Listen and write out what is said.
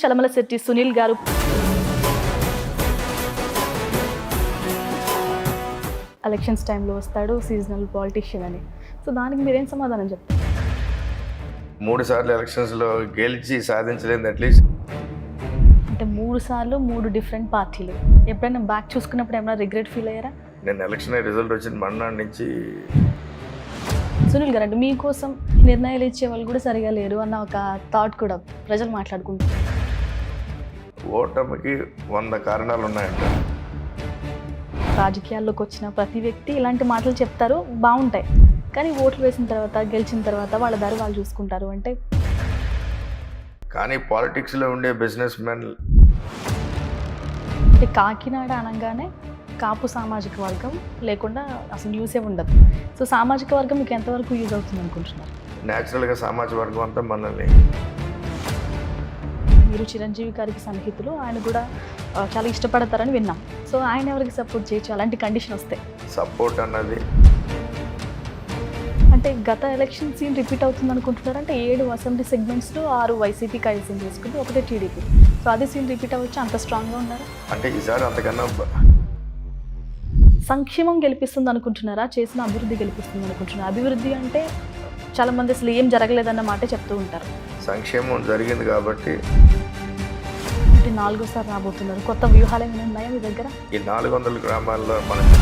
చలమలశెట్టి సునీల్ గారు ఎలక్షన్స్ టైంలో వస్తాడు సీజనల్ పాలిటిషియన్ అని. సో దానికి మీరేం సమాధానం చెప్తారు? 3 సార్లు ఎలక్షన్స్లో గెలిచి సాధించలేదు అట్లీస్ట్. అంటే 3 సార్లు 3 డిఫరెంట్ పార్టీలు. ఎప్పుడైనా బ్యాక్ చూసుకున్నప్పుడు ఏమైనా రిగ్రెట్ ఫీల్ అయ్యారా? నేను ఎలక్షన్ రిజల్ట్ వచ్చిన మన్నాడు నుంచి సునీల్ గారు అంటే మీకోసం నిర్ణయాలు ఇచ్చే వాళ్ళు కూడా సరిగా లేరు అన్న ఒక థాట్ కూడా ప్రజలు మాట్లాడుకుంటారు. ఓటమికి 100 కారణాలు ఉన్నాయంట. రాజకీయాల్లోకి వచ్చిన ప్రతి వ్యక్తి ఇలాంటి మాటలు చెప్తారు, బాగుంటాయి. కానీ ఓట్లు వేసిన తర్వాత గెలిచిన తర్వాత వాళ్ళ దారి వాళ్ళు చూసుకుంటారు అంటే. కానీ పాలిటిక్స్లో ఉండే బిజినెస్ మెన్ అంటే కాకినాడ అనగానే కాపు సామాజిక వర్గం లేకుండా అసలు న్యూసే ఉండదు. సో సామాజిక వర్గం మీకు ఎంతవరకు యూజ్ అవుతుంది అనుకుంటున్నారు? న్యాచురల్గా సామాజిక వర్గం అంతా మనల్ని. మీరు చిరంజీవి గారికి సన్నిహితులు, ఆయన కూడా చాలా ఇష్టపడతారని విన్నాం. సో ఆయన ఎవరికి సపోర్ట్ చేయొచ్చు అలాంటి కండిషన్ వస్తే? సపోర్ట్ అన్నది అంటే గత ఎలక్షన్ సీన్ రిపీట్ అవుతుంది అనుకుంటున్నారు. అంటే 7 అసెంబ్లీ సెగ్మెంట్స్లో 6 వైసీపీకి 5 సీన్ తీసుకుంటే 1 టీడీపీ. సో అదే సీన్ రిపీట్ అవ్వచ్చు, అంత స్ట్రాంగ్గా ఉన్నారు. అంటే ఈసారి అంతకన్నా సంక్షేమం గెలిపిస్తుంది అనుకుంటున్నారా, చేసిన అభివృద్ధి గెలిపిస్తుంది అనుకుంటున్నారా? అభివృద్ధి అంటే చాలామంది అసలు ఏం జరగలేదన్న మాట చెప్తూ ఉంటారు. సంక్షేమం జరిగింది కాబట్టి. అంటే 4వ సారి రాబోతున్నారు, కొత్త వ్యూహాలు ఏమైనా ఉన్నాయా మీ దగ్గర? ఈ 400 గ్రామాల్లో మనకి